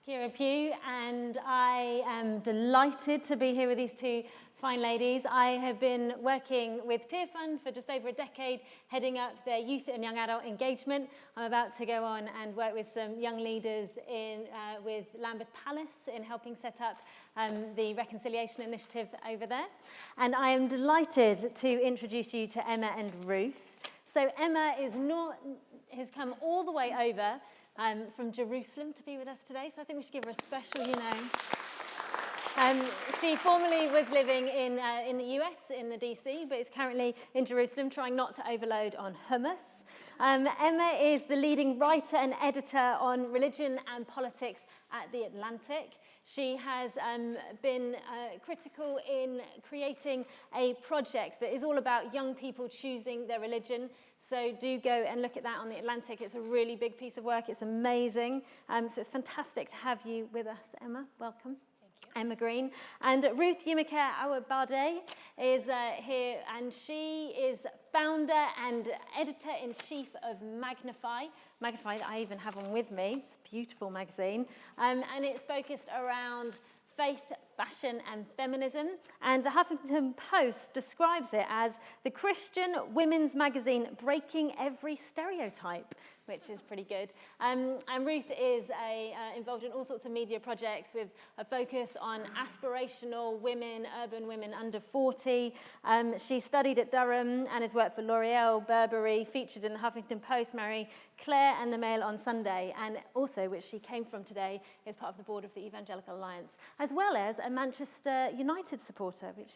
Kiera Phyo, and I am delighted to be here with these two fine ladies. I have been working with Tear Fund for just over a decade, heading up their youth and young adult engagement. I'm about to go on and work with some young leaders with Lambeth Palace in helping set up the Reconciliation Initiative over there. And I am delighted to introduce you to Emma and Ruth. So Emma has come all the way over from Jerusalem to be with us today, so I think we should give her a special, She formerly was living in the US, in the DC, but is currently in Jerusalem, trying not to overload on hummus. Emma is the leading writer and editor on religion and politics at The Atlantic. She has been critical in creating a project that is all about young people choosing their religion. So do go and look at that on The Atlantic. It's a really big piece of work. It's amazing. So it's fantastic to have you with us, Emma. Welcome. Thank you. Emma Green. And Ruth Awogbade is here, and she is founder and editor-in-chief of Magnify. Magnify, I even have one with me. It's a beautiful magazine. And it's focused around faith, fashion, and feminism. And the Huffington Post describes it as the Christian women's magazine breaking every stereotype, which is pretty good. And Ruth is involved in all sorts of media projects with a focus on aspirational women, urban women under 40. She studied at Durham and has worked for L'Oreal, Burberry, featured in the Huffington Post, Marie Claire and the Mail on Sunday, and also, which she came from today, is part of the board of the Evangelical Alliance, as well as a Manchester United supporter, which,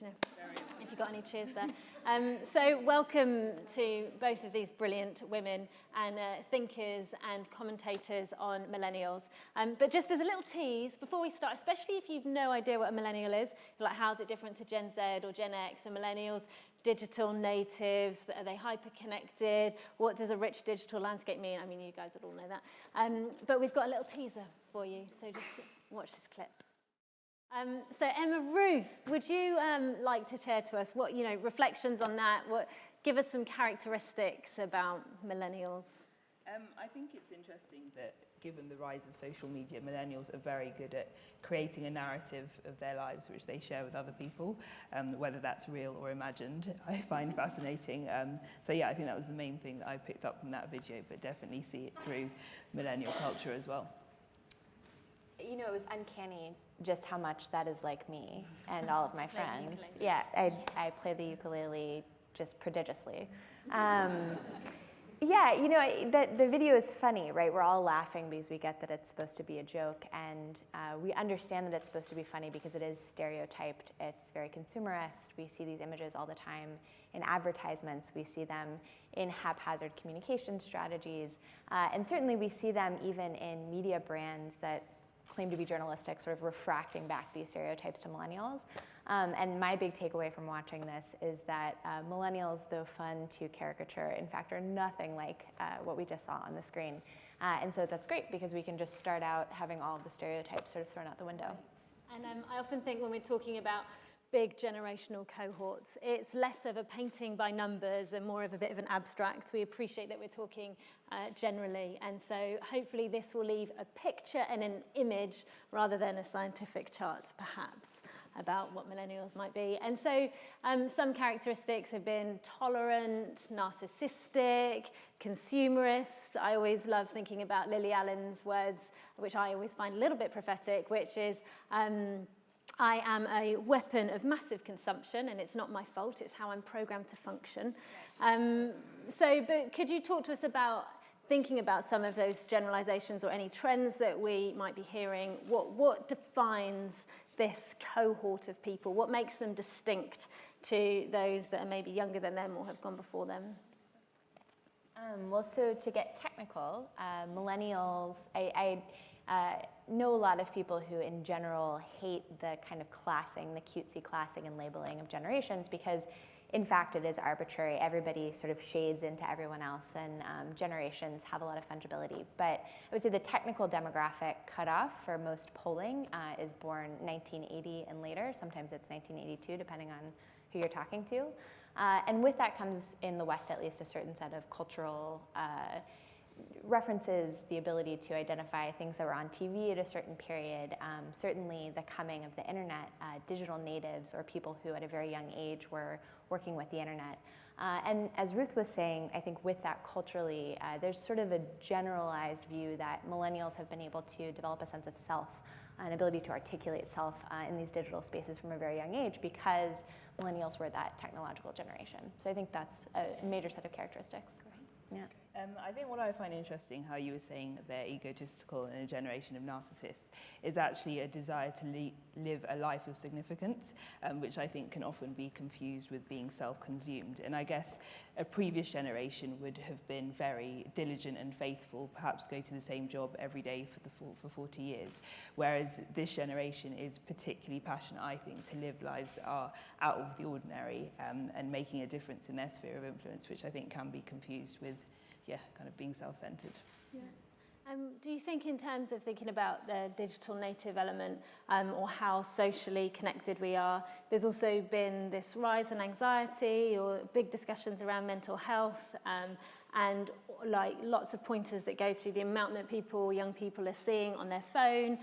if you've got any cheers there. So welcome to both of these brilliant women and thinkers and commentators on millennials. But just as a little tease, before we start, especially if you've no idea what a millennial is, you're like, how's it different to Gen Z or Gen X? And millennials, digital natives, are they hyper-connected? What does a rich digital landscape mean? I mean, you guys would all know that. But we've got a little teaser for you, so just watch this clip. So Emma, Ruth, would you like to share to us what, reflections on that? Give us some characteristics about millennials. I think it's interesting that given the rise of social media, millennials are very good at creating a narrative of their lives which they share with other people, whether that's real or imagined. I find fascinating. So yeah, I think that was the main thing that I picked up from that video, but definitely see it through millennial culture as well. It was uncanny just how much that is like me and all of my friends. Yeah, I play the ukulele just prodigiously. Yeah, the video is funny, right? We're all laughing because we get that it's supposed to be a joke, and we understand that it's supposed to be funny because it is stereotyped. It's very consumerist. We see these images all the time in advertisements. We see them in haphazard communication strategies, and certainly we see them even in media brands that claim to be journalistic, sort of refracting back these stereotypes to millennials. And my big takeaway from watching this is that millennials, though fun to caricature, in fact, are nothing like what we just saw on the screen. And so that's great because we can just start out having all of the stereotypes sort of thrown out the window. And I often think when we're talking about big generational cohorts, it's less of a painting by numbers and more of a bit of an abstract. We appreciate that we're talking generally, and so hopefully this will leave a picture and an image rather than a scientific chart, perhaps, about what millennials might be. And so some characteristics have been tolerant, narcissistic, consumerist. I always love thinking about Lily Allen's words, which I always find a little bit prophetic, which is, I am a weapon of massive consumption, and it's not my fault, it's how I'm programmed to function. But could you talk to us about thinking about some of those generalizations or any trends that we might be hearing? What defines this cohort of people? What makes them distinct to those that are maybe younger than them or have gone before them? Well, so to get technical, millennials, I know a lot of people who in general hate the kind of classing, the cutesy classing and labeling of generations because in fact it is arbitrary. Everybody sort of shades into everyone else, and generations have a lot of fungibility. But I would say the technical demographic cutoff for most polling is born 1980 and later. Sometimes it's 1982 depending on who you're talking to. And with that comes, in the West at least, a certain set of cultural references the ability to identify things that were on TV at a certain period, certainly the coming of the internet, digital natives, or people who at a very young age were working with the internet. And as Ruth was saying, I think with that culturally, there's sort of a generalized view that millennials have been able to develop a sense of self, an ability to articulate self in these digital spaces from a very young age because millennials were that technological generation. So I think that's a major set of characteristics. Yeah. I think what I find interesting, how you were saying they're egotistical and a generation of narcissists, is actually a desire to live a life of significance, which I think can often be confused with being self-consumed. And I guess a previous generation would have been very diligent and faithful, perhaps go to the same job every day for 40 years, whereas this generation is particularly passionate, I think, to live lives that are out of the ordinary and making a difference in their sphere of influence, which I think can be confused with kind of being self-centered. Yeah. Do you think in terms of thinking about the digital native element or how socially connected we are, there's also been this rise in anxiety or big discussions around mental health and like lots of pointers that go to the amount that young people are seeing on their phone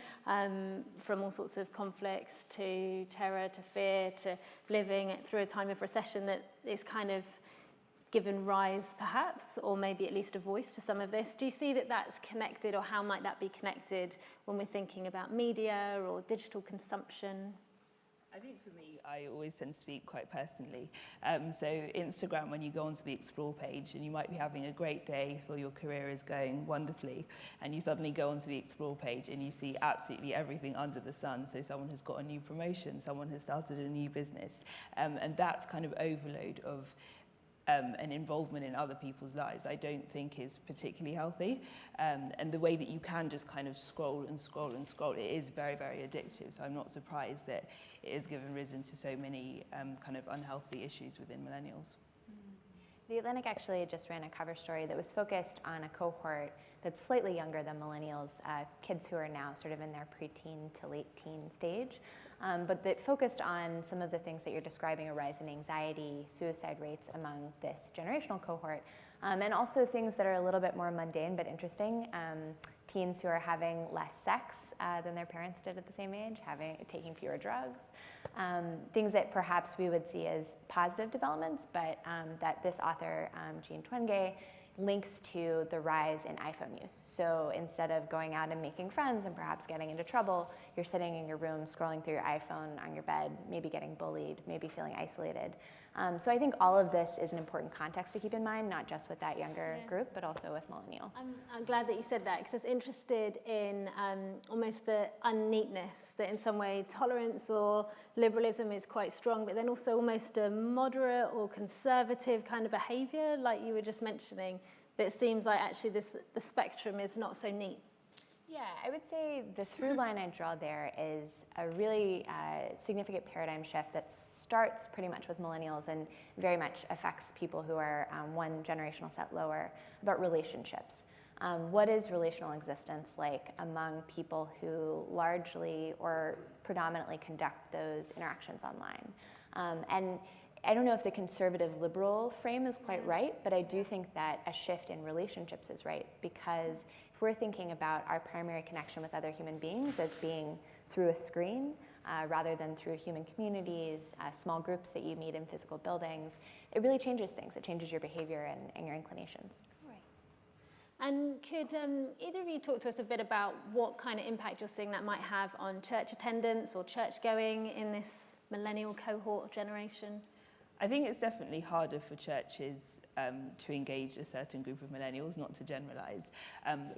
from all sorts of conflicts to terror to fear to living through a time of recession that is kind of given rise perhaps, or maybe at least a voice to some of this. Do you see that that's connected, or how might that be connected when we're thinking about media or digital consumption? I think for me, I always tend to speak quite personally. So Instagram, when you go onto the Explore page and you might be having a great day, feel your career is going wonderfully, and you suddenly go onto the Explore page and you see absolutely everything under the sun. So someone has got a new promotion, someone has started a new business, and that's kind of overload of an involvement in other people's lives, I don't think is particularly healthy. And the way that you can just kind of scroll and scroll and scroll, it is very, very addictive. So I'm not surprised that it has given risen to so many kind of unhealthy issues within millennials. The Atlantic actually just ran a cover story that was focused on a cohort that's slightly younger than millennials, kids who are now sort of in their preteen to late teen stage, but that focused on some of the things that you're describing, a rise in anxiety, suicide rates among this generational cohort, and also things that are a little bit more mundane but interesting. Teens who are having less sex than their parents did at the same age, taking fewer drugs, things that perhaps we would see as positive developments, but that this author, Jean Twenge, links to the rise in iPhone use. So instead of going out and making friends and perhaps getting into trouble, you're sitting in your room scrolling through your iPhone on your bed, maybe getting bullied, maybe feeling isolated. So I think all of this is an important context to keep in mind, not just with that younger group, but also with millennials. I'm glad that you said that, because I was interested in almost the unneatness, that in some way tolerance or liberalism is quite strong, but then also almost a moderate or conservative kind of behaviour, like you were just mentioning, that it seems like actually the spectrum is not so neat. Yeah, I would say the through line I draw there is a really significant paradigm shift that starts pretty much with millennials and very much affects people who are one generational set lower, about relationships. What is relational existence like among people who largely or predominantly conduct those interactions online? And I don't know if the conservative liberal frame is quite right, but I do think that a shift in relationships is right, because if we're thinking about our primary connection with other human beings as being through a screen rather than through human communities, small groups that you meet in physical buildings, it really changes things. It changes your behavior and your inclinations. Right. And could either of you talk to us a bit about what kind of impact you're seeing that might have on church attendance or church going in this millennial cohort of generation? I think it's definitely harder for churches to engage a certain group of millennials, not to generalise,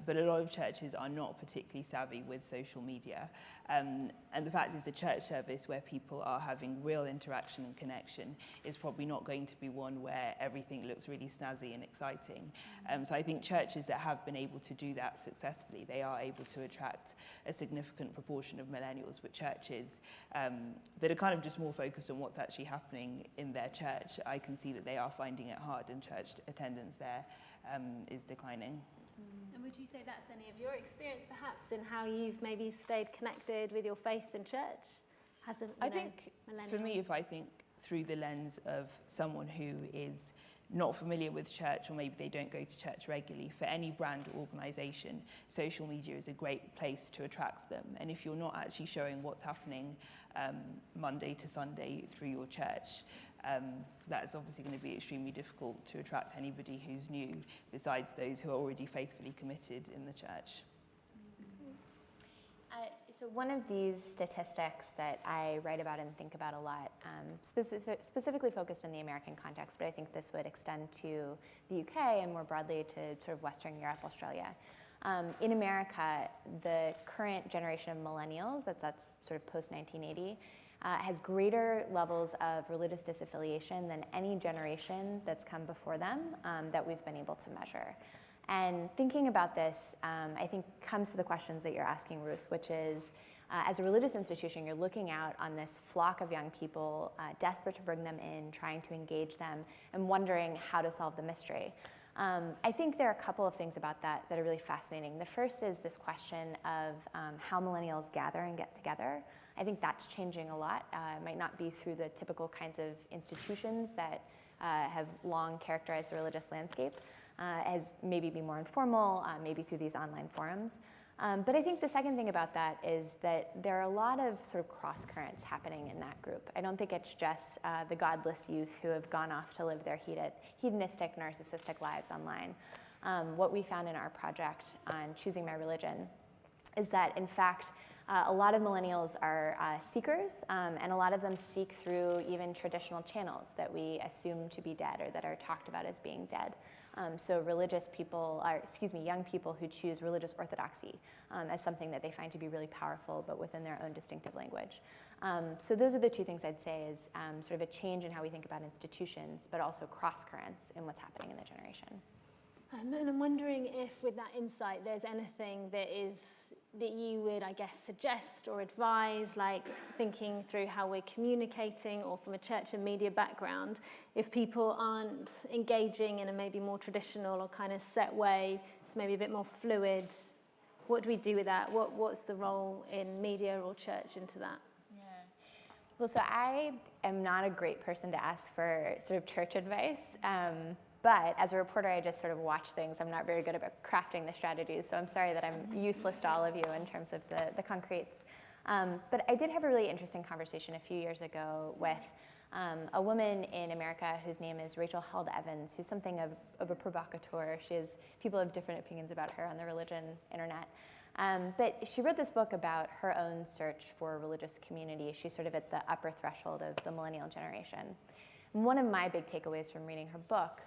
but a lot of churches are not particularly savvy with social media. And the fact is, a church service where people are having real interaction and connection is probably not going to be one where everything looks really snazzy and exciting. So I think churches that have been able to do that successfully, they are able to attract a significant proportion of millennials, but churches that are kind of just more focused on what's actually happening in their church, I can see that they are finding it hard, and church attendance there is declining. And would you say that's any of your experience, perhaps, in how you've maybe stayed connected with your faith in church? I think, for me, if I think through the lens of someone who is not familiar with church, or maybe they don't go to church regularly, for any brand or organisation, social media is a great place to attract them. And if you're not actually showing what's happening Monday to Sunday through your church, that's obviously going to be extremely difficult to attract anybody who's new, besides those who are already faithfully committed in the church. So one of these statistics that I write about and think about a lot, specifically focused in the American context, but I think this would extend to the UK and more broadly to sort of Western Europe, Australia. In America, the current generation of millennials, that's sort of post-1980, has greater levels of religious disaffiliation than any generation that's come before them that we've been able to measure. And thinking about this, I think comes to the questions that you're asking, Ruth, which is, as a religious institution, you're looking out on this flock of young people, desperate to bring them in, trying to engage them, and wondering how to solve the mystery. I think there are a couple of things about that that are really fascinating. The first is this question of how millennials gather and get together. I think that's changing a lot. It might not be through the typical kinds of institutions that have long characterized the religious landscape, as maybe be more informal, maybe through these online forums. But I think the second thing about that is that there are a lot of sort of cross currents happening in that group. I don't think it's just the godless youth who have gone off to live their hedonistic, narcissistic lives online. What we found in our project on choosing my religion is that, in fact, a lot of millennials are seekers, and a lot of them seek through even traditional channels that we assume to be dead or that are talked about as being dead. So young people who choose religious orthodoxy as something that they find to be really powerful, but within their own distinctive language. So those are the two things I'd say is sort of a change in how we think about institutions, but also cross currents in what's happening in the generation. And I'm wondering if, with that insight, there's anything that you would, I guess, suggest or advise, like thinking through how we're communicating, or from a church and media background, if people aren't engaging in a maybe more traditional or kind of set way, it's maybe a bit more fluid. What do we do with that? What's the role in media or church into that? Yeah. Well, so I am not a great person to ask for sort of church advice. But as a reporter, I just sort of watch things. I'm not very good about crafting the strategies, so I'm sorry that I'm useless to all of you in terms of the concretes. But I did have a really interesting conversation a few years ago with a woman in America whose name is Rachel Held Evans, who's something of a provocateur. People have different opinions about her on the religion internet. But she wrote this book about her own search for a religious community. She's sort of at the upper threshold of the millennial generation. One of my big takeaways from reading her book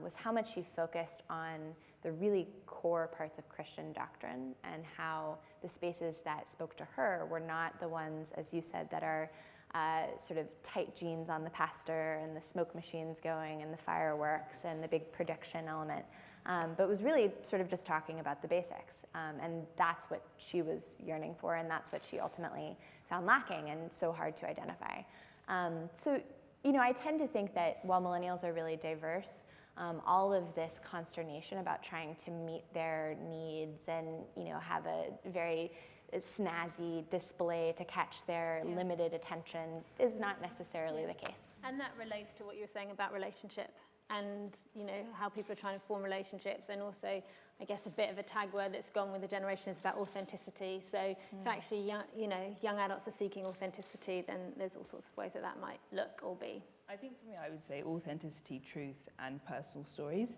was how much she focused on the really core parts of Christian doctrine, and how the spaces that spoke to her were not the ones, as you said, that are sort of tight jeans on the pastor and the smoke machines going and the fireworks and the big prediction element, but was really sort of just talking about the basics. And that's what she was yearning for, and that's what she ultimately found lacking and so hard to identify. I tend to think that while millennials are really diverse, all of this consternation about trying to meet their needs and have a very snazzy display to catch their limited attention is not necessarily the case. And that relates to what you were saying about relationship, and how people are trying to form relationships, and also, I guess, a bit of a tag word that's gone with the generation is about authenticity. So if actually young adults are seeking authenticity, then there's all sorts of ways that might look or be. I think for me, I would say authenticity, truth, and personal stories.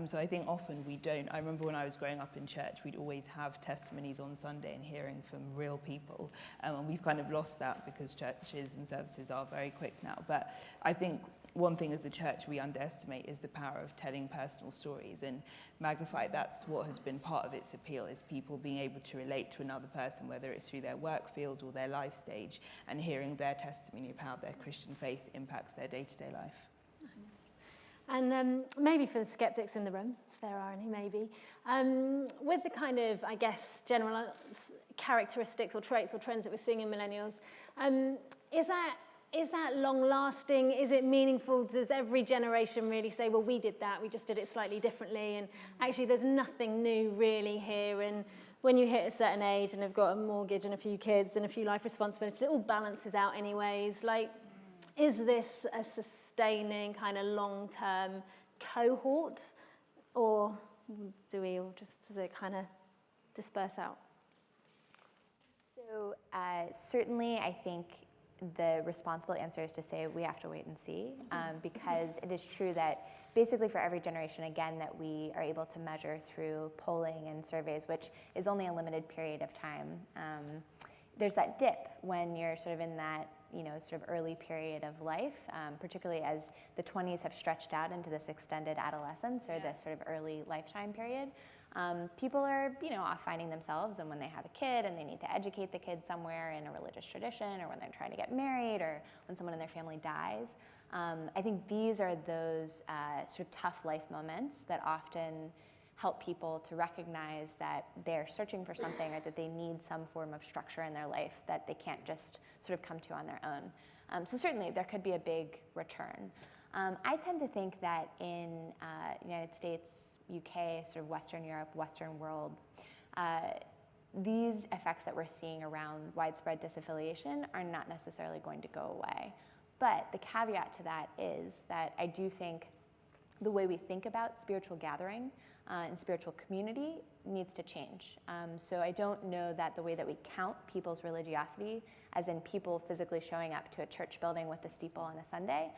So I think often we don't. I remember when I was growing up in church, we'd always have testimonies on Sunday and hearing from real people. And we've kind of lost that because churches and services are very quick now. But I think one thing as a church we underestimate is the power of telling personal stories. And Magnify, that's what has been part of its appeal, is people being able to relate to another person, whether it's through their work field or their life stage, and hearing their testimony of how their Christian faith impacts their day-to-day life. Nice. And maybe for the skeptics in the room, if there are any, maybe, with the kind of, I guess, general characteristics or traits or trends that we're seeing in millennials, is that long-lasting? Is it meaningful? Does every generation really say, well, we did that, we just did it slightly differently, and actually there's nothing new really here, and when you hit a certain age and have got a mortgage and a few kids and a few life responsibilities, it all balances out anyways. Like, is this a sustaining kind of long-term cohort, or do we all does it kind of disperse out? So certainly I think the responsible answer is to say we have to wait and see, because it is true that basically for every generation, again, that we are able to measure through polling and surveys, which is only a limited period of time, there's that dip when you're sort of in that, sort of early period of life, particularly as the 20s have stretched out into this extended adolescence or this sort of early lifetime period. People are, off finding themselves, and when they have a kid and they need to educate the kid somewhere in a religious tradition, or when they're trying to get married, or when someone in their family dies. I think these are those sort of tough life moments that often help people to recognize that they're searching for something, or that they need some form of structure in their life that they can't just sort of come to on their own. So certainly there could be a big return. I tend to think that in United States, UK, sort of Western Europe, Western world, these effects that we're seeing around widespread disaffiliation are not necessarily going to go away. But the caveat to that is that I do think the way we think about spiritual gathering and spiritual community needs to change. So I don't know that the way that we count people's religiosity, as in people physically showing up to a church building with a steeple on a Sunday,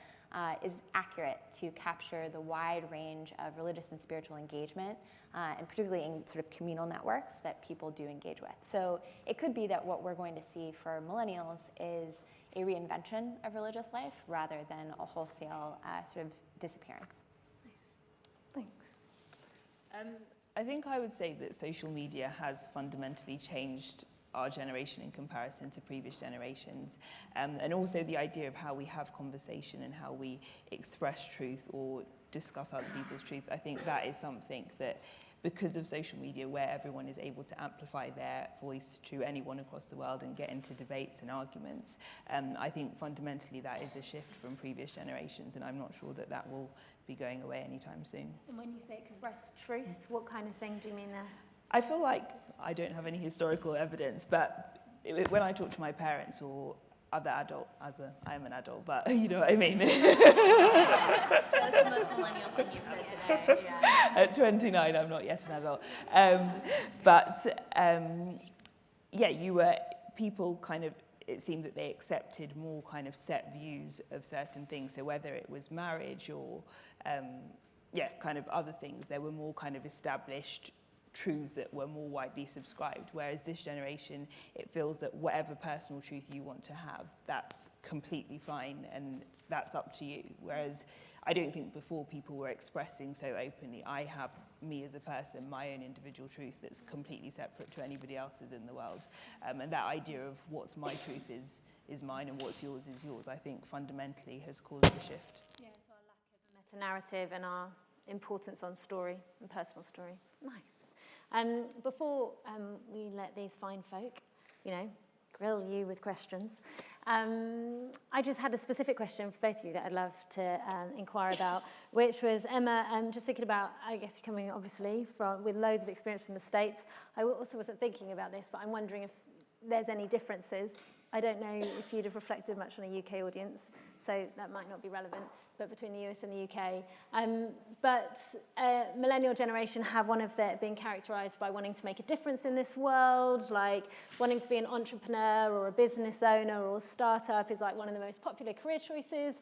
is accurate to capture the wide range of religious and spiritual engagement, and particularly in sort of communal networks that people do engage with. So it could be that what we're going to see for millennials is a reinvention of religious life rather than a wholesale sort of disappearance. Nice. Thanks. I think I would say that social media has fundamentally changed our generation in comparison to previous generations, and also the idea of how we have conversation and how we express truth or discuss other people's truths. I think that is something that, because of social media, where everyone is able to amplify their voice to anyone across the world and get into debates and arguments, I think fundamentally that is a shift from previous generations, and I'm not sure that that will be going away anytime soon. And when you say express truth, what kind of thing do you mean there? I feel like I don't have any historical evidence, but when I talk to my parents or other adult, I am an adult, but you know what I mean. That was the most millennial thing you've said today. Yeah. At 29, I'm not yet an adult. People kind of, it seemed that they accepted more kind of set views of certain things. So whether it was marriage or, kind of other things, there were more kind of established truths that were more widely subscribed, whereas this generation, it feels that whatever personal truth you want to have, that's completely fine and that's up to you. Whereas I don't think before people were expressing so openly, I have, me as a person, my own individual truth that's completely separate to anybody else's in the world. And that idea of what's my truth is mine and what's yours is yours, I think fundamentally has caused a shift. Yeah, so our lack of a meta-narrative and our importance on story and personal story. Nice. Before we let these fine folk, grill you with questions, I just had a specific question for both of you that I'd love to inquire about, which was, Emma, just thinking about, I guess you're coming obviously with loads of experience from the States. I also wasn't thinking about this, but I'm wondering if there's any differences. I don't know if you'd have reflected much on a UK audience, so that might not be relevant, but between the US and the UK. Millennial generation have been characterized by wanting to make a difference in this world, like wanting to be an entrepreneur or a business owner or a startup is like one of the most popular career choices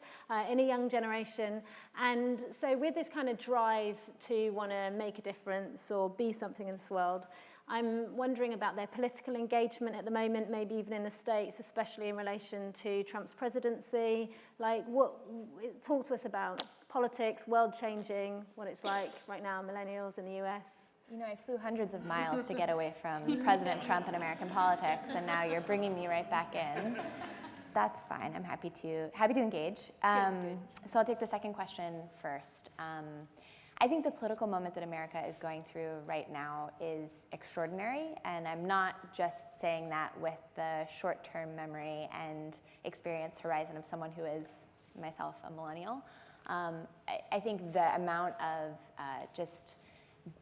in a young generation. And so with this kind of drive to want to make a difference or be something in this world, I'm wondering about their political engagement at the moment, maybe even in the States, especially in relation to Trump's presidency. Talk to us about politics, world changing, what it's like right now, millennials in the US. I flew hundreds of miles to get away from President Trump and American politics, and now you're bringing me right back in. That's fine. I'm happy to engage. So I'll take the second question first. I think the political moment that America is going through right now is extraordinary, and I'm not just saying that with the short-term memory and experience horizon of someone who is, myself, a millennial. I think the amount of just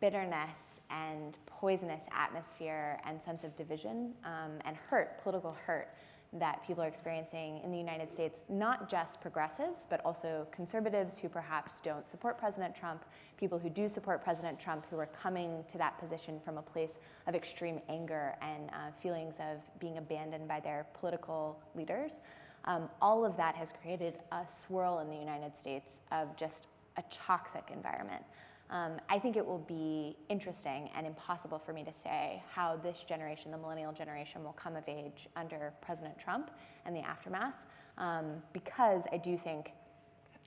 bitterness and poisonous atmosphere and sense of division and hurt, political hurt, that people are experiencing in the United States, not just progressives, but also conservatives who perhaps don't support President Trump, people who do support President Trump who are coming to that position from a place of extreme anger and feelings of being abandoned by their political leaders. All of that has created a swirl in the United States of just a toxic environment. I think it will be interesting and impossible for me to say how this generation, the millennial generation, will come of age under President Trump and the aftermath, because I do think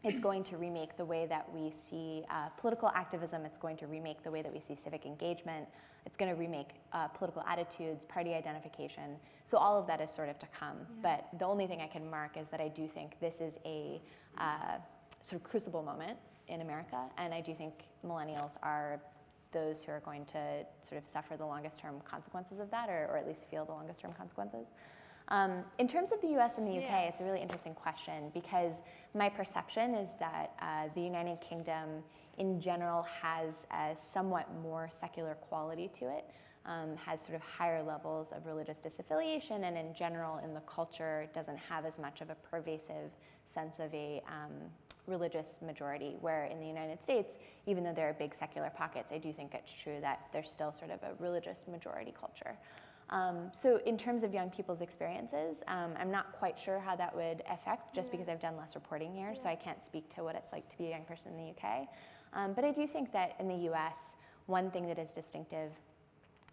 it's going to remake the way that we see political activism. It's going to remake the way that we see civic engagement. It's going to remake political attitudes, party identification. So all of that is sort of to come. But the only thing I can mark is that I do think this is a sort of crucible moment in America, and I do think millennials are those who are going to sort of suffer the longest term consequences of that, or at least feel the longest term consequences. In terms of the US and the UK, it's a really interesting question, because my perception is that the United Kingdom in general has a somewhat more secular quality to it, has sort of higher levels of religious disaffiliation, and in general in the culture doesn't have as much of a pervasive sense of a religious majority, where in the United States, even though there are big secular pockets, I do think it's true that there's still sort of a religious majority culture. So in terms of young people's experiences, I'm not quite sure how that would affect, just because I've done less reporting here, so I can't speak to what it's like to be a young person in the UK. But I do think that in the US, one thing that is distinctive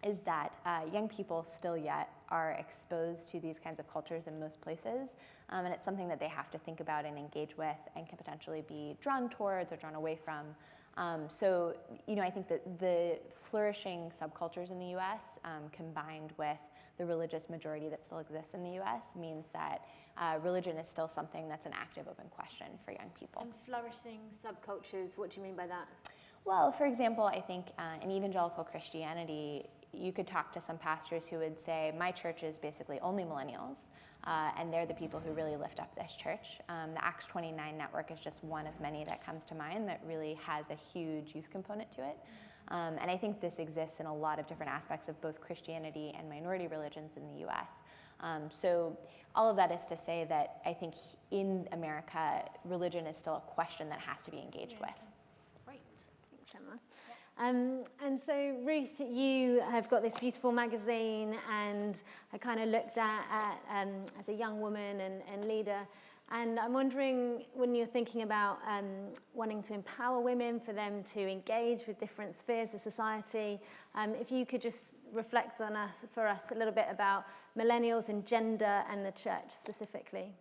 is that young people still yet are exposed to these kinds of cultures in most places, and it's something that they have to think about and engage with and can potentially be drawn towards or drawn away from. So, I think that the flourishing subcultures in the US, combined with the religious majority that still exists in the US, means that religion is still something that's an active open question for young people. And flourishing subcultures, what do you mean by that? Well, for example, I think in evangelical Christianity, you could talk to some pastors who would say, my church is basically only millennials, and they're the people who really lift up this church. The Acts 29 network is just one of many that comes to mind that really has a huge youth component to it. And I think this exists in a lot of different aspects of both Christianity and minority religions in the US. So all of that is to say that I think in America, religion is still a question that has to be engaged with. Great, thanks Emma. And so Ruth, you have got this beautiful magazine, and I kind of looked at as a young woman and leader, and I'm wondering, when you're thinking about wanting to empower women, for them to engage with different spheres of society, if you could just reflect on for us a little bit about millennials and gender and the church specifically.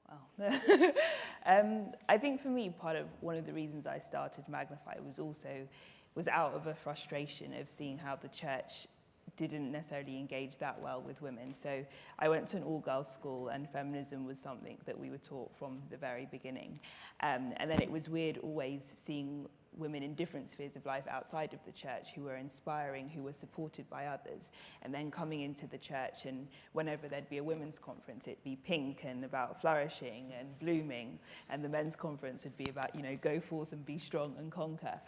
Wow. I think for me, one of the reasons I started Magnify was out of a frustration of seeing how the church didn't necessarily engage that well with women. So I went to an all-girls school, and feminism was something that we were taught from the very beginning. And then it was weird always seeing women in different spheres of life outside of the church who were inspiring, who were supported by others, and then coming into the church, and whenever there'd be a women's conference, it'd be pink and about flourishing and blooming, and the men's conference would be about, go forth and be strong and conquer.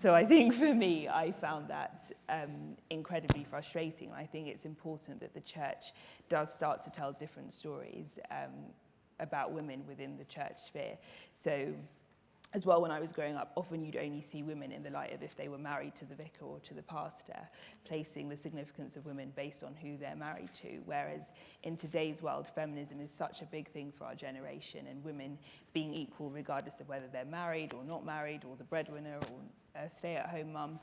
So I think for me, I found that incredibly frustrating. I think it's important that the church does start to tell different stories about women within the church sphere. So as well, when I was growing up, often you'd only see women in the light of if they were married to the vicar or to the pastor, placing the significance of women based on who they're married to. Whereas in today's world, feminism is such a big thing for our generation, and women being equal regardless of whether they're married or not married, or the breadwinner or a stay-at-home mum.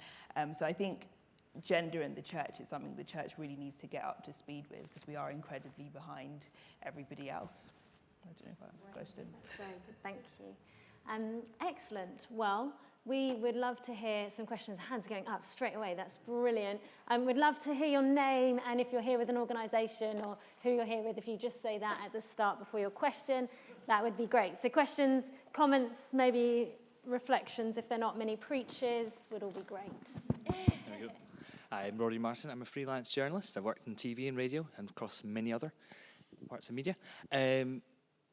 So I think gender in the church is something the church really needs to get up to speed with, because we are incredibly behind everybody else. I don't know if that's a question. That's very good, thank you. Excellent. Well, we would love to hear some questions. Hands going up straight away. That's brilliant. We'd love to hear your name, and if you're here with an organisation or who you're here with, if you just say that at the start before your question, that would be great. So questions, comments, maybe reflections, if they're not mini preachers, would all be great. There we go. I'm Rory Martin. I'm a freelance journalist. I've worked in TV and radio and across many other parts of media.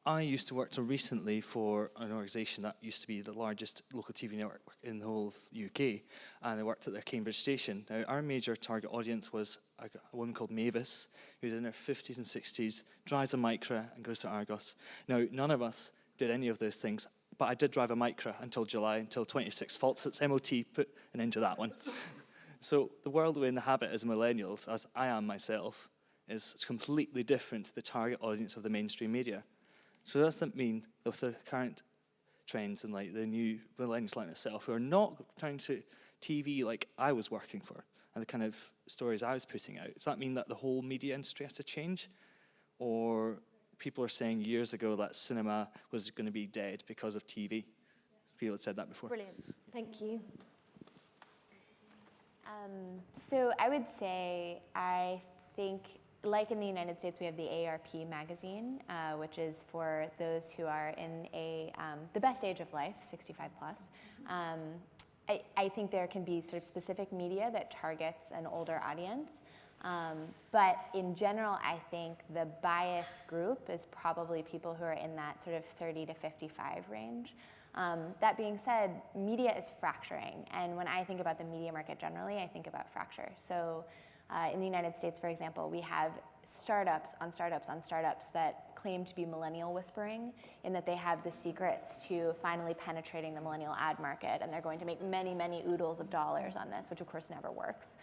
I used to work till recently for an organisation that used to be the largest local TV network in the whole of UK, and I worked at their Cambridge station. Now, our major target audience was a woman called Mavis, who's in her 50s and 60s, drives a Micra and goes to Argos. Now, none of us did any of those things, but I did drive a Micra until July, until 26 faults its MOT put an end to that one. So the world we inhabit as millennials, as I am myself, is completely different to the target audience of the mainstream media. So does that mean that with the current trends and like the new millennials like myself who are not turning to TV like I was working for and the kind of stories I was putting out, does that mean that the whole media industry has to change? Or people are saying years ago that cinema was going to be dead because of TV? Phyo had said that before. Brilliant. Thank you. So I would say, I think, like in the United States, we have the AARP magazine, which is for those who are in the best age of life, 65 plus. I think there can be sort of specific media that targets an older audience. But in general, I think the bias group is probably people who are in that sort of 30 to 55 range. That being said, media is fracturing. And when I think about the media market generally, I think about fracture. So in the United States, for example, we have startups on startups on startups that claim to be millennial whispering, in that they have the secrets to finally penetrating the millennial ad market, and they're going to make many, many oodles of dollars on this, which of course never works.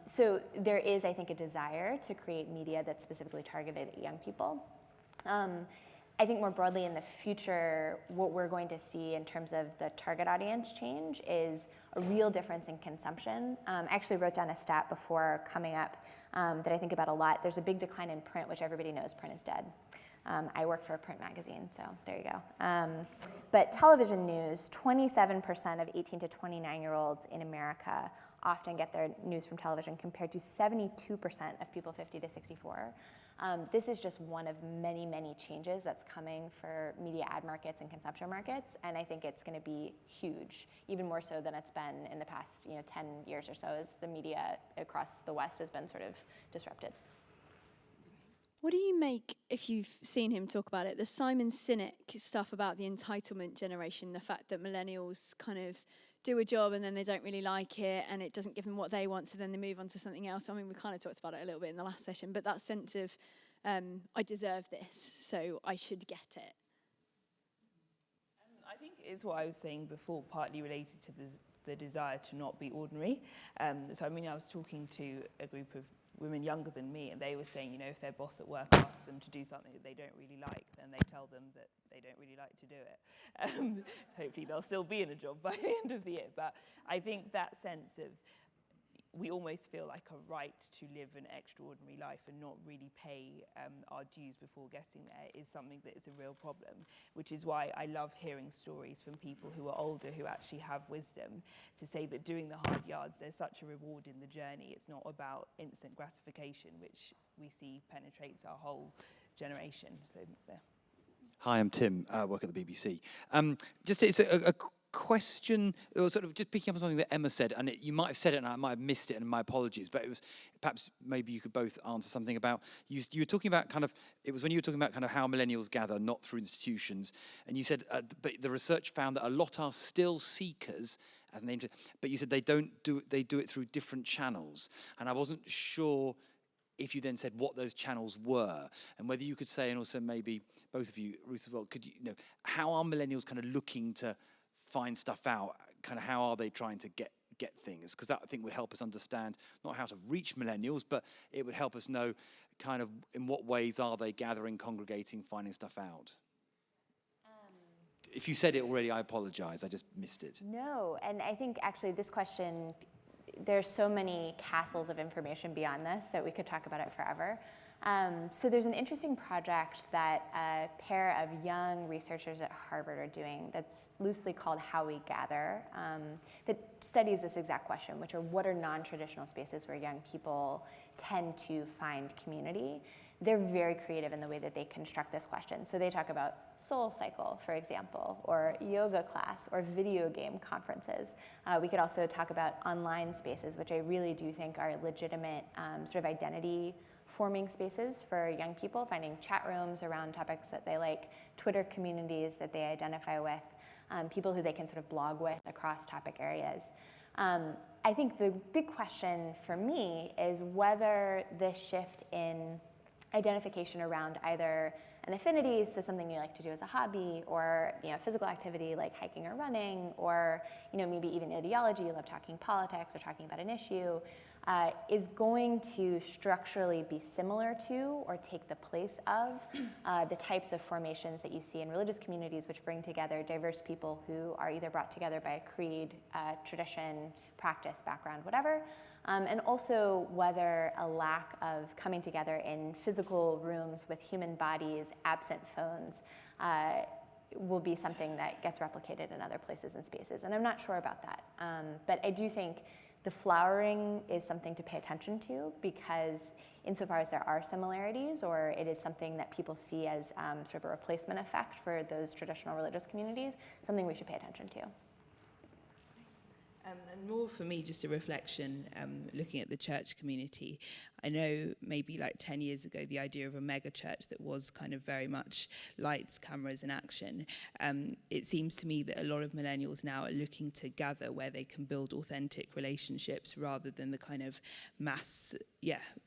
So there is, I think, a desire to create media that's specifically targeted at young people. I think more broadly in the future, what we're going to see in terms of the target audience change is a real difference in consumption. I actually wrote down a stat before coming up that I think about a lot. There's a big decline in print, which everybody knows print is dead. I work for a print magazine, so there you go. But television news, 27% of 18 to 29-year-olds in America often get their news from television, compared to 72% of people 50 to 64. This is just one of many, many changes that's coming for media ad markets and consumption markets, and I think it's going to be huge, even more so than it's been in the past 10 years or so, as the media across the West has been sort of disrupted. What do you make, if you've seen him talk about it, the Simon Sinek stuff about the entitlement generation, the fact that millennials kind of do a job and then they don't really like it and it doesn't give them what they want, so then they move on to something else? I mean, we kind of talked about it a little bit in the last session, but that sense of, I deserve this, so I should get it. I think it's what I was saying before, partly related to the desire to not be ordinary. So I mean, I was talking to a group of women younger than me, and they were saying, if their boss at work asks them to do something that they don't really like, then they tell them that they don't really like to do it. Hopefully they'll still be in a job by the end of the year. But I think that sense of, we almost feel like a right to live an extraordinary life and not really pay our dues before getting there is something that is a real problem, which is why I love hearing stories from people who are older, who actually have wisdom, to say that doing the hard yards, there's such a reward in the journey. It's not about instant gratification, which we see penetrates our whole generation. So there. Hi, I'm Tim. I work at the BBC. It's a question, or sort of just picking up on something that Emma said, and you might have said it and I might have missed it, and my apologies, but it was perhaps maybe you could both answer something about, you were talking about it was when you were talking about kind of how millennials gather, not through institutions, and you said, but the research found that a lot are still seekers, as named, but you said they do it through different channels, and I wasn't sure if you then said what those channels were, and whether you could say, and also maybe both of you, Ruth as well, could you how are millennials kind of looking to find stuff out? Kind of how are they trying to get things? Because that, I think, would help us understand not how to reach millennials, but it would help us know kind of in what ways are they gathering, congregating, finding stuff out. If you said it already, I apologize. I just missed it. No, and I think actually this question, there's so many castles of information beyond this that we could talk about it forever. So there's an interesting project that a pair of young researchers at Harvard are doing that's loosely called How We Gather, that studies this exact question, which are what are non-traditional spaces where young people tend to find community. they're very creative in the way that they construct this question. So they talk about Soul Cycle, for example, or yoga class, or video game conferences. We could also talk about online spaces, which I really do think are legitimate sort of identity forming spaces for young people, finding chat rooms around topics that they like, Twitter communities that they identify with, people who they can sort of blog with across topic areas. I think the big question for me is whether this shift in identification around either an affinity, so something you like to do as a hobby, or physical activity like hiking or running, or maybe even ideology, you love talking politics or talking about an issue, is going to structurally be similar to or take the place of the types of formations that you see in religious communities, which bring together diverse people who are either brought together by a creed, tradition, practice, background, whatever, and also whether a lack of coming together in physical rooms with human bodies, absent phones, will be something that gets replicated in other places and spaces. And I'm not sure about that. But I do think the flowering is something to pay attention to, because insofar as there are similarities, or it is something that people see as sort of a replacement effect for those traditional religious communities, something we should pay attention to. And more for me, just a reflection, looking at the church community. I know maybe like 10 years ago, the idea of a mega church that was kind of very much lights, cameras, and action. It seems to me that a lot of millennials now are looking to gather where they can build authentic relationships rather than the kind of mass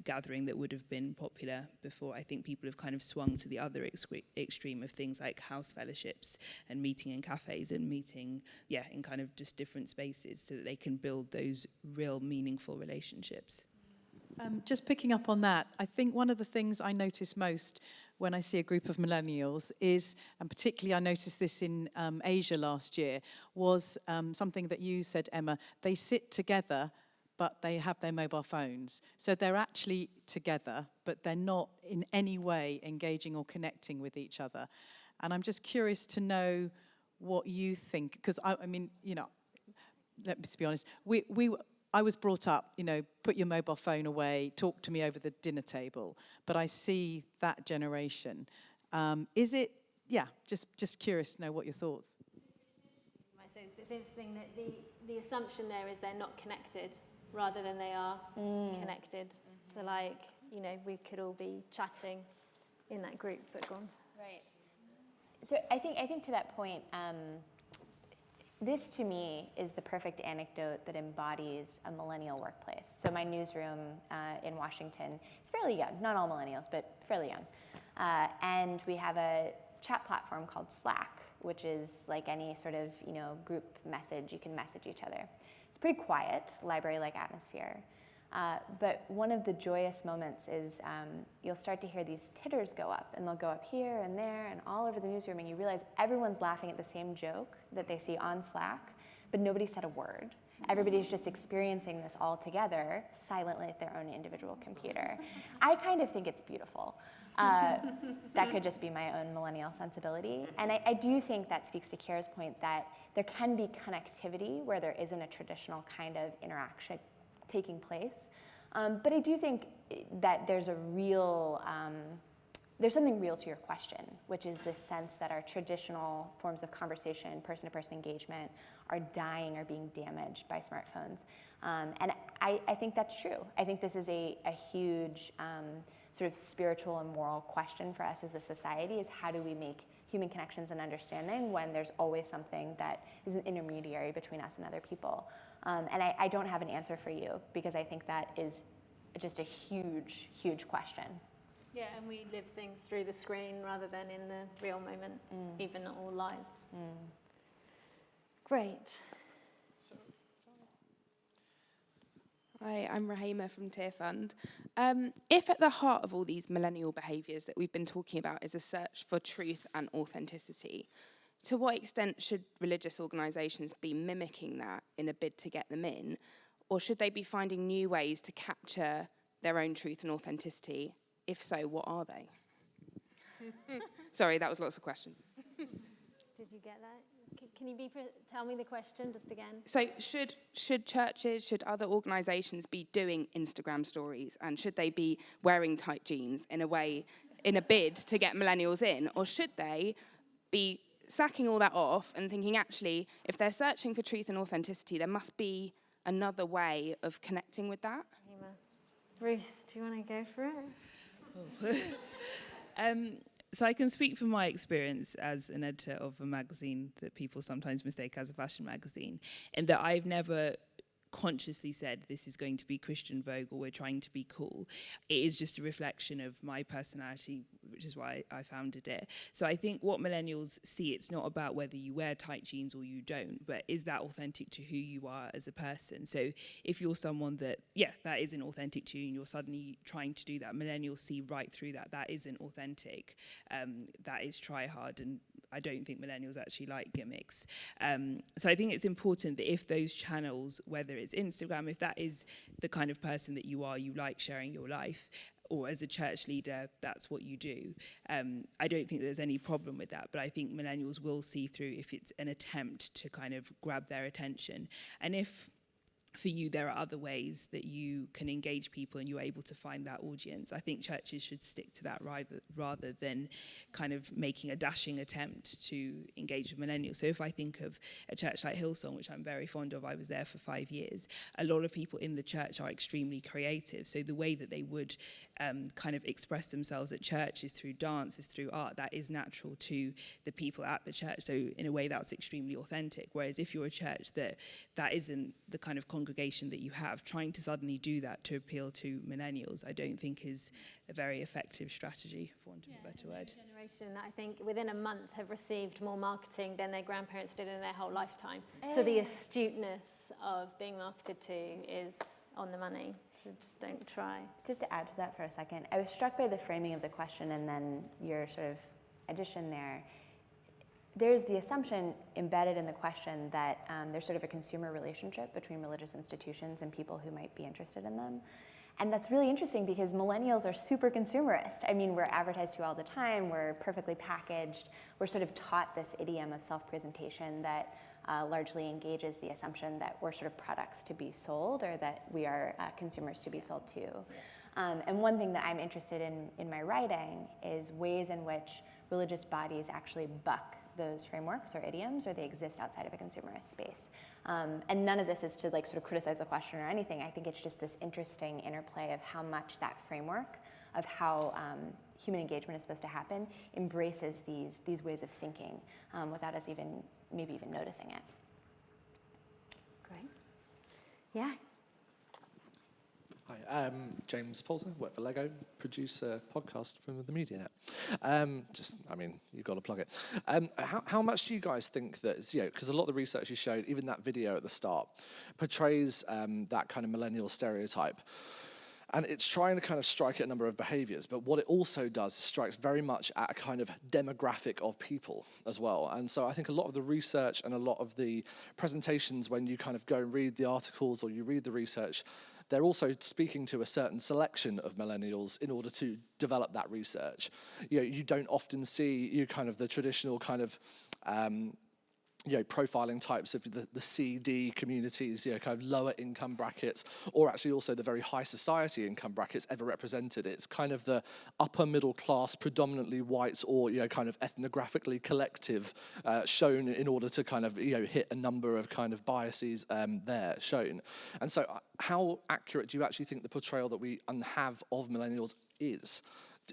gathering that would have been popular before. I think people have kind of swung to the other extreme of things like house fellowships and meeting in cafes and meeting in kind of just different spaces so that they can build those real meaningful relationships. Just picking up on that, I think one of the things I notice most when I see a group of millennials is, and particularly I noticed this in Asia last year, was something that you said, Emma. They sit together, but they have their mobile phones. So they're actually together, but they're not in any way engaging or connecting with each other. And I'm just curious to know what you think, because I mean, let's be honest, I was brought up, put your mobile phone away, talk to me over the dinner table. But I see that generation. Is it, just curious to know what your thoughts. It's interesting that the assumption there is they're not connected rather than they are connected. So we could all be chatting in that group, but gone. Right. So I think to that point, this, to me, is the perfect anecdote that embodies a millennial workplace. So my newsroom in Washington is fairly young, not all millennials, but fairly young. And we have a chat platform called Slack, which is like any sort of group message. You can message each other. It's pretty quiet, library-like atmosphere. But one of the joyous moments is you'll start to hear these titters go up, and they'll go up here and there and all over the newsroom, and you realize everyone's laughing at the same joke that they see on Slack, but nobody said a word. Everybody's just experiencing this all together, silently at their own individual computer. I kind of think it's beautiful. That could just be my own millennial sensibility. And I do think that speaks to Kiera's point that there can be connectivity where there isn't a traditional kind of interaction taking place. But I do think that there's something real to your question, which is this sense that our traditional forms of conversation, person-to-person engagement, are dying or being damaged by smartphones. And I think that's true. I think this is a huge sort of spiritual and moral question for us as a society, is how do we make human connections and understanding when there's always something that is an intermediary between us and other people. And I don't have an answer for you, because I think that is just a huge, huge question. Yeah, and we live things through the screen rather than in the real moment, even not all live. Great. Hi, I'm Rahima from Tier Fund. If at the heart of all these millennial behaviours that we've been talking about is a search for truth and authenticity, to what extent should religious organisations be mimicking that in a bid to get them in? Or should they be finding new ways to capture their own truth and authenticity? If so, what are they? Sorry, that was lots of questions. Did you get that? can you tell me the question just again? So should churches, should other organisations be doing Instagram stories, and should they be wearing tight jeans in a bid to get millennials in, or should they be sacking all that off and thinking, actually, if they're searching for truth and authenticity, there must be another way of connecting with that? Ruth, do you want to go for it? So I can speak from my experience as an editor of a magazine that people sometimes mistake as a fashion magazine, in that I've never consciously said this is going to be Christian Vogue or we're trying to be cool. It is just a reflection of my personality, which is why I founded it. So I think what millennials see, it's not about whether you wear tight jeans or you don't, but is that authentic to who you are as a person? So if you're someone that, that isn't authentic to you and you're suddenly trying to do that, millennials see right through that. That isn't authentic. That is try hard, and I don't think millennials actually like gimmicks. So I think it's important that if those channels, whether it's Instagram, if that is the kind of person that you are, you like sharing your life, or as a church leader, that's what you do. I don't think there's any problem with that, but I think millennials will see through if it's an attempt to kind of grab their attention. And if for you there are other ways that you can engage people and you're able to find that audience, I think churches should stick to that rather than kind of making a dashing attempt to engage with millennials. So if I think of a church like Hillsong, which I'm very fond of, I was there for 5 years, a lot of people in the church are extremely creative. So the way that they would kind of express themselves at church is through dance, is through art. That is natural to the people at the church. So in a way that's extremely authentic. Whereas if you're a church that isn't the kind of congregation that you have, trying to suddenly do that to appeal to millennials, I don't think is a very effective strategy, for want of a better word. Generation that I think within a month have received more marketing than their grandparents did in their whole lifetime. So the astuteness of being marketed to is on the money. So just don't try. Just to add to that for a second, I was struck by the framing of the question and then your sort of addition there. There's the assumption embedded in the question that there's sort of a consumer relationship between religious institutions and people who might be interested in them. And that's really interesting because millennials are super consumerist. I mean, we're advertised to all the time, we're perfectly packaged, we're sort of taught this idiom of self-presentation that largely engages the assumption that we're sort of products to be sold or that we are consumers to be sold to. And one thing that I'm interested in my writing is ways in which religious bodies actually buck those frameworks or idioms, or they exist outside of a consumerist space. And none of this is to like sort of criticize the question or anything. I think it's just this interesting interplay of how much that framework of how human engagement is supposed to happen embraces these ways of thinking without us maybe even noticing it. Great. Yeah. Hi, James Poulter, work for Lego, produce a podcast from the Media Net. You've got to plug it. How much do you guys think that, because a lot of the research you showed, even that video at the start, portrays that kind of millennial stereotype. And it's trying to kind of strike at a number of behaviors, but what it also does is strikes very much at a kind of demographic of people as well. And so I think a lot of the research and a lot of the presentations, when you kind of go and read the articles or you read the research, they're also speaking to a certain selection of millennials in order to develop that research. You don't often see kind of the traditional kind of profiling types of the CD communities, kind of lower income brackets, or actually also the very high society income brackets ever represented. It's kind of the upper middle class, predominantly white or kind of ethnographically collective shown in order to kind of hit a number of kind of biases there shown. And so how accurate do you actually think the portrayal that we have of millennials is?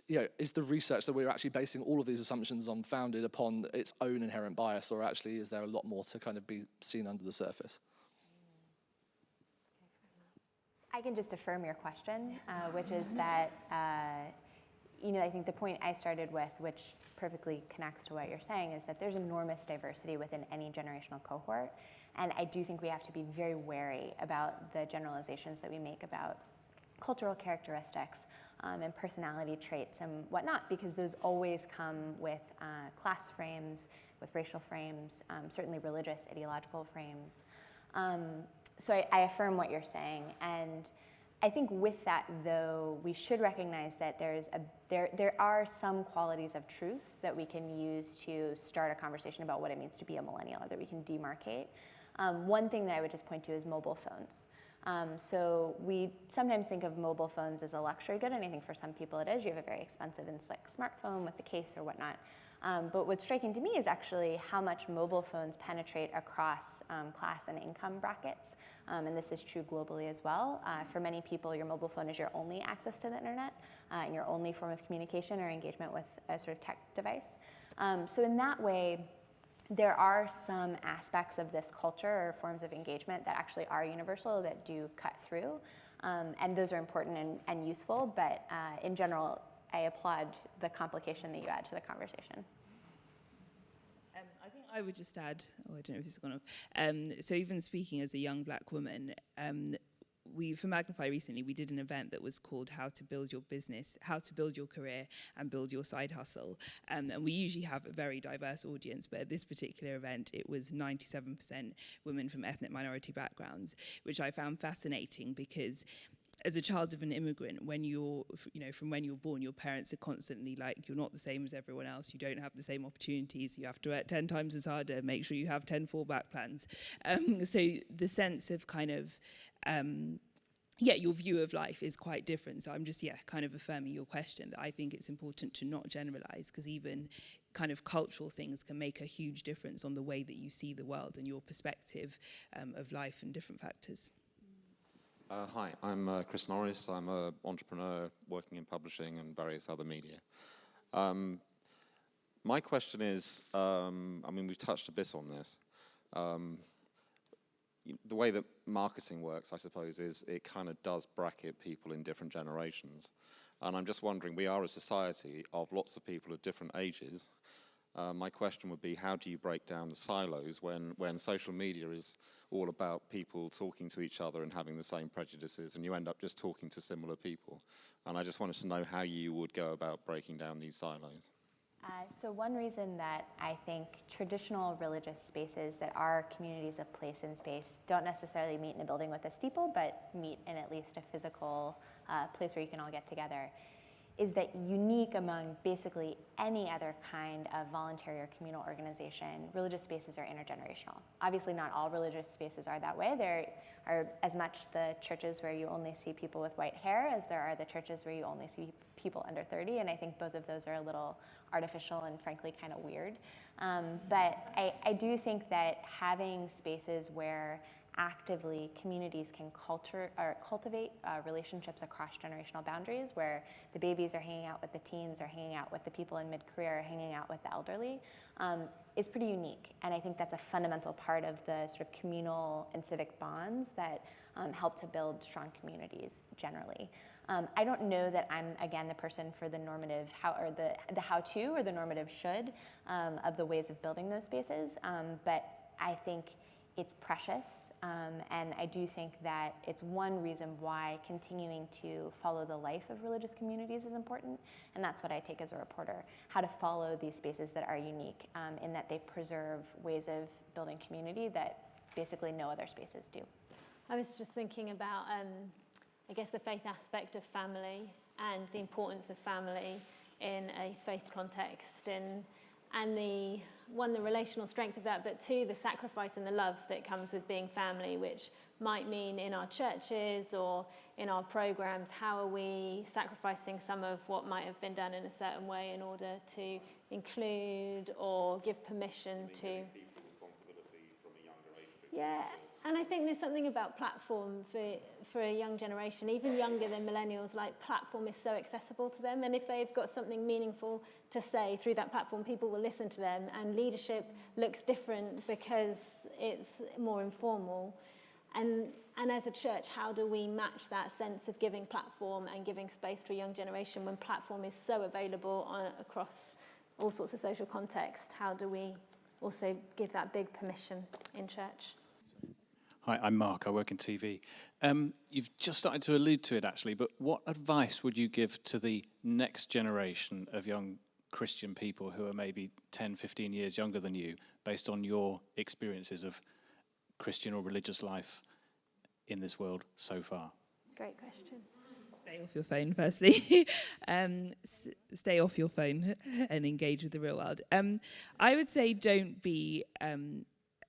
Is the research that we're actually basing all of these assumptions on founded upon its own inherent bias, or actually is there a lot more to kind of be seen under the surface? I can just affirm your question, which is that, I think the point I started with, which perfectly connects to what you're saying, is that there's enormous diversity within any generational cohort. And I do think we have to be very wary about the generalizations that we make about cultural characteristics and personality traits and whatnot, because those always come with class frames, with racial frames, certainly religious, ideological frames. So I affirm what you're saying. And I think with that, though, we should recognize that there are some qualities of truth that we can use to start a conversation about what it means to be a millennial, or that we can demarcate. One thing that I would just point to is mobile phones. So we sometimes think of mobile phones as a luxury good, and I think for some people it is. You have a very expensive and slick smartphone with the case or whatnot. But what's striking to me is actually how much mobile phones penetrate across class and income brackets. And this is true globally as well. For many people, your mobile phone is your only access to the internet and your only form of communication or engagement with a sort of tech device. So in that way, there are some aspects of this culture or forms of engagement that actually are universal, that do cut through. And those are important and useful, but in general, I applaud the complication that you add to the conversation. I think I would just add, I don't know if this is gone off. So even speaking as a young black woman, for Magnify recently, we did an event that was called How to Build Your Business, How to Build Your Career and Build Your Side Hustle. And we usually have a very diverse audience, but at this particular event, it was 97% women from ethnic minority backgrounds, which I found fascinating because as a child of an immigrant, when from when you're born, your parents are constantly like, you're not the same as everyone else, you don't have the same opportunities, you have to work 10 times as harder, make sure you have 10 fallback plans. So the sense of kind of, your view of life is quite different. So I'm just, kind of affirming your question, that I think it's important to not generalize, because even kind of cultural things can make a huge difference on the way that you see the world and your perspective of life and different factors. Hi, I'm Chris Norris. I'm an entrepreneur working in publishing and various other media. My question is, we've touched a bit on this. The way that marketing works, I suppose, is it kind of does bracket people in different generations. And I'm just wondering, we are a society of lots of people of different ages. My question would be, how do you break down the silos when social media is all about people talking to each other and having the same prejudices, and you end up just talking to similar people? And I just wanted to know how you would go about breaking down these silos. So one reason that I think traditional religious spaces that are communities of place and space don't necessarily meet in a building with a steeple, but meet in at least a physical place where you can all get together, is that unique among basically any other kind of voluntary or communal organization, religious spaces are intergenerational. Obviously not all religious spaces are that way. There are as much the churches where you only see people with white hair as there are the churches where you only see people under 30, and I think both of those are a little artificial and frankly kind of weird. But I do think that having spaces where actively communities can cultivate relationships across generational boundaries, where the babies are hanging out with the teens, or hanging out with the people in mid-career, or hanging out with the elderly, is pretty unique. And I think that's a fundamental part of the sort of communal and civic bonds that help to build strong communities generally. I don't know that I'm, again, the person for the normative the how-to or the normative should of the ways of building those spaces, but I think it's precious, and I do think that it's one reason why continuing to follow the life of religious communities is important, and that's what I take as a reporter, how to follow these spaces that are unique in that they preserve ways of building community that basically no other spaces do. I was just thinking about, I guess, the faith aspect of family and the importance of family in a faith context, and the relational strength of that, but two, the sacrifice and the love that comes with being family, which might mean in our churches or in our programs, how are we sacrificing some of what might have been done in a certain way in order to include or give permission to... Yeah, and I think there's something about platform for a young generation, even younger than millennials, like platform is so accessible to them, and if they've got something meaningful to say through that platform, people will listen to them, and leadership looks different because it's more informal. And as a church, how do we match that sense of giving platform and giving space to a young generation when platform is so available across all sorts of social contexts? How do we also give that big permission in church? Hi, I'm Mark. I work in TV. You've just started to allude to it, actually, but what advice would you give to the next generation of young Christian people who are maybe 10, 15 years younger than you, based on your experiences of Christian or religious life in this world so far? Great question. Stay off your phone, firstly. Stay off your phone and engage with the real world. I would say don't be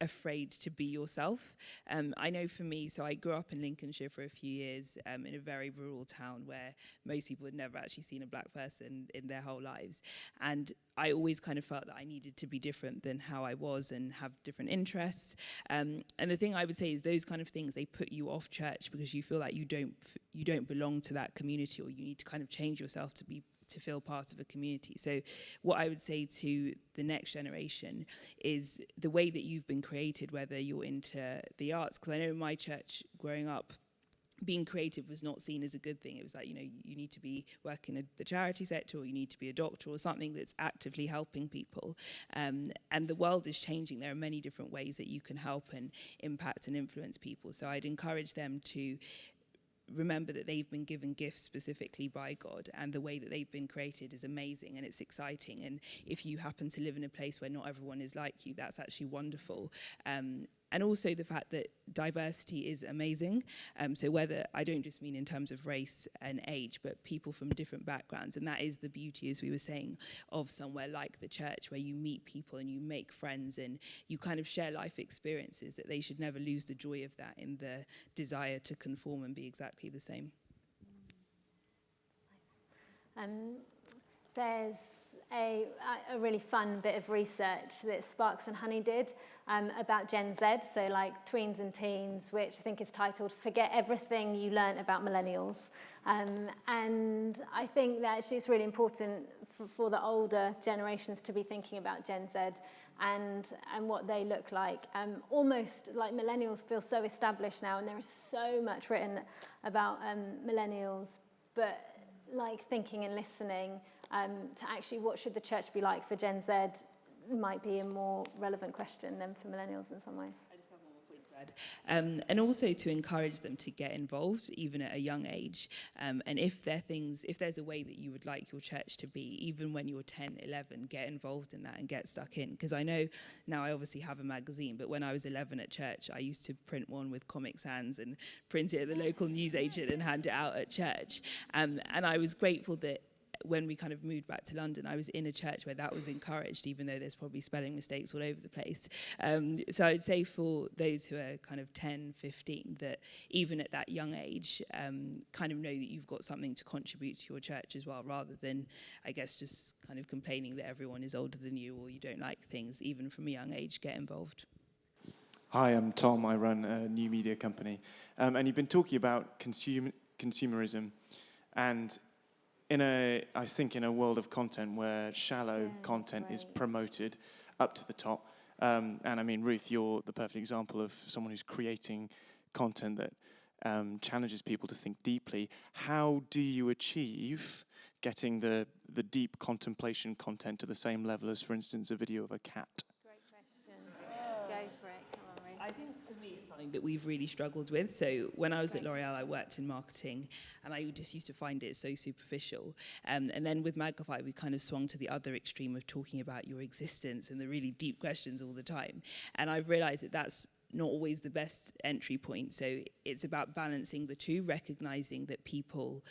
afraid to be yourself. I know for me, so I grew up in Lincolnshire for a few years in a very rural town where most people had never actually seen a black person in their whole lives. And I always kind of felt that I needed to be different than how I was and have different interests. And the thing I would say is those kind of things, they put you off church because you feel like you don't belong to that community, or you need to kind of change yourself to feel part of a community. So what I would say to the next generation is the way that you've been created, whether you're into the arts, because I know in my church growing up, being creative was not seen as a good thing. It was like, you need to be working in the charity sector, or you need to be a doctor, or something that's actively helping people. And the world is changing. There are many different ways that you can help and impact and influence people. So I'd encourage them to remember that they've been given gifts specifically by God, and the way that they've been created is amazing and it's exciting. And if you happen to live in a place where not everyone is like you, that's actually wonderful. And also the fact that diversity is amazing. So whether, I don't just mean in terms of race and age, but people from different backgrounds. And that is the beauty, as we were saying, of somewhere like the church, where you meet people and you make friends and you kind of share life experiences, that they should never lose the joy of that in the desire to conform and be exactly the same. There's a really fun bit of research that Sparks and Honey did about Gen Z, so like tweens and teens, which I think is titled "Forget Everything You Learned About Millennials." And I think that actually it's really important for the older generations to be thinking about Gen Z and what they look like. Almost like millennials feel so established now, and there is so much written about millennials, but like thinking and listening to actually what should the church be like for Gen Z might be a more relevant question than for millennials in some ways. I just have one more point to add. And also to encourage them to get involved, even at a young age. And if there's a way that you would like your church to be, even when you're 10, 11, get involved in that and get stuck in. Because I know now I obviously have a magazine, but when I was 11 at church, I used to print one with Comic Sans and print it at the local newsagent and hand it out at church. And I was grateful that when we kind of moved back to London, I was in a church where that was encouraged, even though there's probably spelling mistakes all over the place. So I'd say for those who are kind of 10, 15, that even at that young age, kind of know that you've got something to contribute to your church as well, rather than, I guess, just kind of complaining that everyone is older than you or you don't like things. Even from a young age, get involved. Hi, I'm Tom. I run a new media company. And you've been talking about consumerism, and I think in a world of content where shallow content is promoted up to the top, and I mean, Ruth, you're the perfect example of someone who's creating content that challenges people to think deeply. How do you achieve getting the deep contemplation content to the same level as, for instance, a video of a cat? Great question. Go for it. Come on, Ruth. I think for me it's something that we've really struggled with. So when I was at L'Oreal, I worked in marketing, and I just used to find it so superficial. And then with Magnify, we kind of swung to the other extreme of talking about your existence and the really deep questions all the time. And I've realized that that's not always the best entry point. So it's about balancing the two, recognizing that people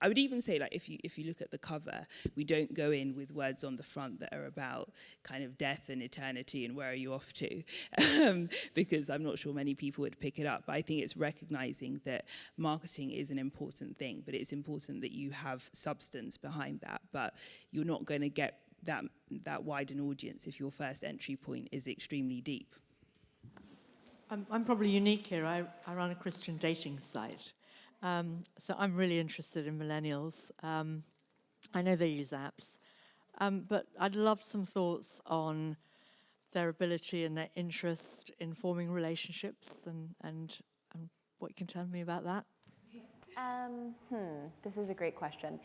I would even say, like, if you look at the cover, we don't go in with words on the front that are about kind of death and eternity and where are you off to, because I'm not sure many people would pick it up. But I think it's recognizing that marketing is an important thing, but it's important that you have substance behind that. But you're not going to get that wide an audience if your first entry point is extremely deep. I'm probably unique here. I run a Christian dating site. So I'm really interested in millennials. I know they use apps, but I'd love some thoughts on their ability and their interest in forming relationships and what you can tell me about that. This is a great question.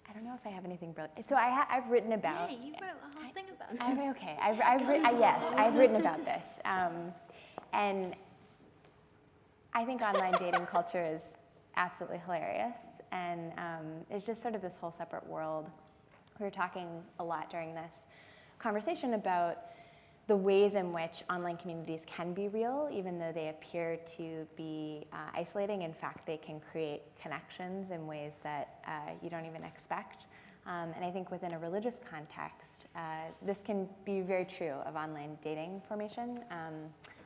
I don't know if I have anything brilliant. So I've written about. Yeah, you wrote a whole thing about it. Okay. I've written about this, and I think online dating culture is absolutely hilarious, and it's just sort of this whole separate world. We were talking a lot during this conversation about the ways in which online communities can be real, even though they appear to be isolating. In fact, they can create connections in ways that you don't even expect. And I think within a religious context, this can be very true of online dating formation.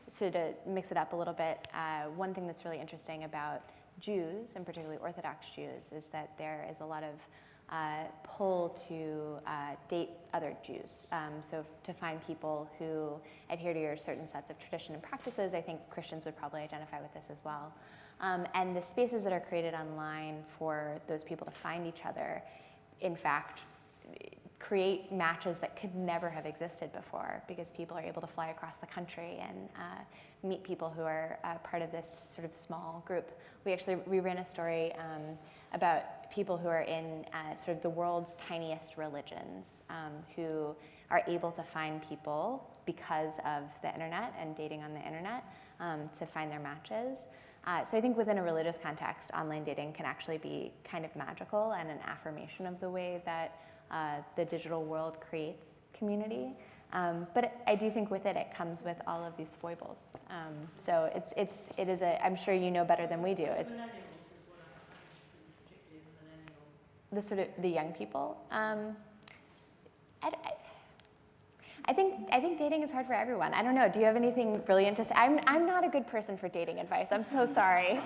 So to mix it up a little bit, one thing that's really interesting about Jews, and particularly Orthodox Jews, is that there is a lot of pull to date other Jews. So to find people who adhere to your certain sets of tradition and practices, I think Christians would probably identify with this as well. And the spaces that are created online for those people to find each other, in fact, create matches that could never have existed before, because people are able to fly across the country and meet people who are part of this sort of small group. We ran a story about people who are in sort of the world's tiniest religions, who are able to find people because of the internet and dating on the internet to find their matches. So I think within a religious context, online dating can actually be kind of magical and an affirmation of the way that the digital world creates community. But I do think with it, it comes with all of these foibles. So it is I'm sure you know better than we do. It's the sort of the young people. I think dating is hard for everyone. I don't know. Do you have anything brilliant to say? I'm not a good person for dating advice. I'm so sorry.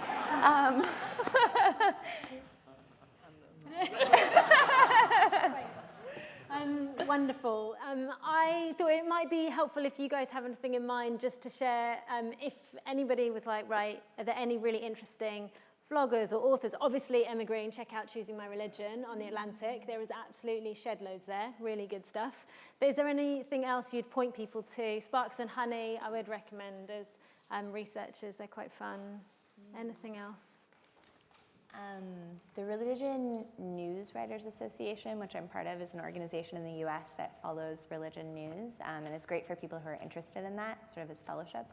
Wonderful. I thought it might be helpful if you guys have anything in mind just to share. If anybody was like, right, are there any really interesting vloggers or authors? Obviously, Emma Green, check out Choosing My Religion on The Atlantic. There is absolutely shed loads there, really good stuff. But is there anything else you'd point people to? Sparks and Honey, I would recommend as researchers. They're quite fun. Anything else? The Religion News Writers Association, which I'm part of, is an organization in the US that follows religion news and is great for people who are interested in that, sort of as fellowship.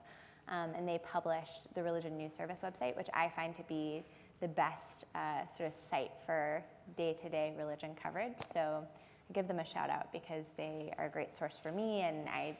And they publish the Religion News Service website, which I find to be the best sort of site for day-to-day religion coverage. So I give them a shout out because they are a great source for me, and I